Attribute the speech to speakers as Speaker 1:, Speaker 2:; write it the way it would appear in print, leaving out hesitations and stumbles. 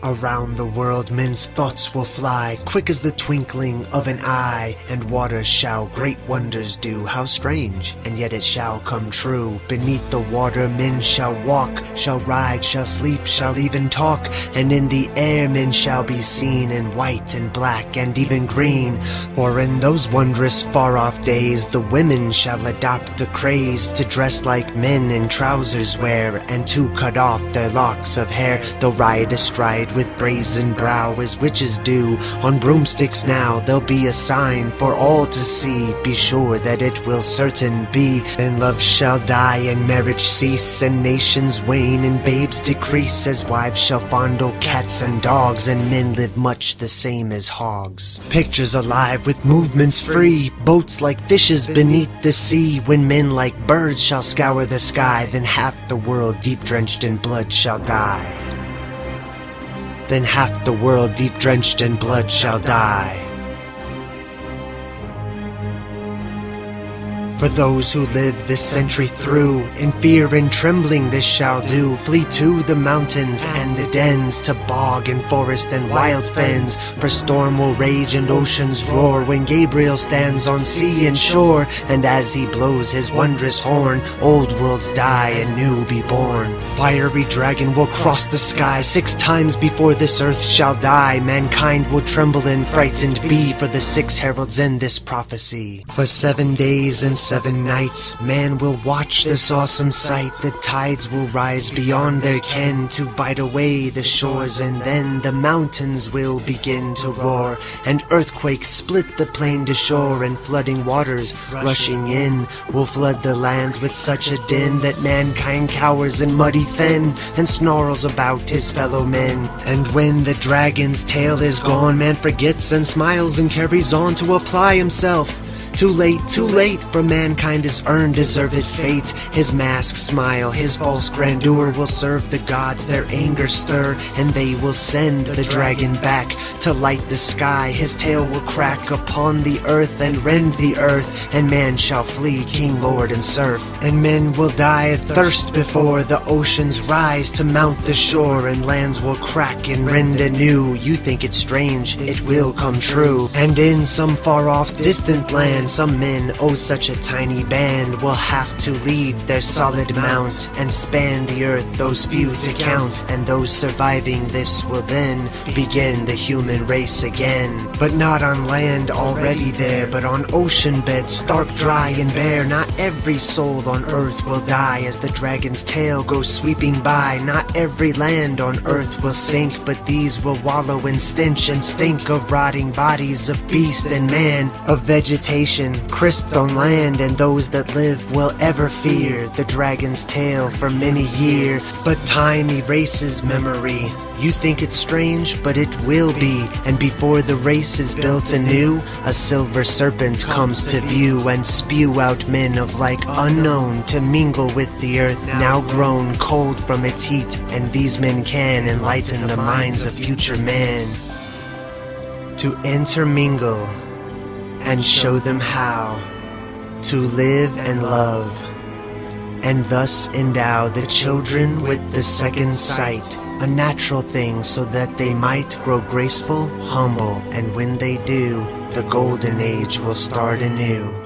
Speaker 1: Around the world men's thoughts will fly, quick as the twinkling of an eye, and waters shall great wonders do. How strange, and yet it shall come true. Beneath the water men shall walk, shall ride, shall sleep, shall even talk, and in the air men shall be seen in white and black and even green. For in those wondrous far-off days the women shall adopt a craze to dress like men in trousers wear, and to cut off their locks of hair. They'll ride astride with brazen brow as witches do. On broomsticks now there'll be a sign for all to see. Be sure that it will certain be. Then love shall die and marriage cease, and nations wane and babes decrease, as wives shall fondle cats and dogs, and men live much the same as hogs. Pictures alive with movements free, boats like fishes beneath the sea. When men like birds shall scour the sky, then half the world deep drenched in blood shall die. Then half the world deep drenched in blood shall die. For those who live this century through, in fear and trembling this shall do. Flee to the mountains and the dens, to bog and forest and wild fens. For storm will rage and oceans roar, when Gabriel stands on sea and shore. And as he blows his wondrous horn, old worlds die and new be born. Fiery dragon will cross the sky, 6 times before this earth shall die. Mankind will tremble and frightened be, for the 6 heralds in this prophecy. For 7 days and 7 nights, man will watch this awesome sight. The tides will rise beyond their ken to bite away the shores, and then the mountains will begin to roar, and earthquakes split the plain to shore, and flooding waters rushing in will flood the lands with such a din that mankind cowers in muddy fen and snarls about his fellow men. And when the dragon's tail is gone, man forgets and smiles and carries on to apply himself. Too late, for mankind has earned deserved fate. His masked smile, his false grandeur will serve the gods their anger stir, and they will send the dragon back to light the sky. His tail will crack upon the earth and rend the earth, and man shall flee king, lord, and serf. And men will die of thirst before the oceans rise to mount the shore, and lands will crack and rend anew. You think it's strange, it will come true. And in some far-off distant land, some men, oh such a tiny band, will have to leave their solid mount and span the earth, those few to count. And those surviving this will then begin the human race again. But not on land already there, but on ocean beds stark, dry, and bare. Not every soul on earth will die as the dragon's tail goes sweeping by. Not every land on earth will sink, but these will wallow in stench and stink of rotting bodies of beast and man, of vegetation crisped on land. And those that live will ever fear the dragon's tail for many years. But time erases memory. You think it's strange, but it will be. And before the race is built anew, a silver serpent comes to view, and spew out men of like unknown to mingle with the earth, now grown cold from its heat. And these men can enlighten the minds of future man to intermingle and show them how to live and love, and thus endow the children with the second sight, a natural thing, so that they might grow graceful, humble, and when they do, the golden age will start anew.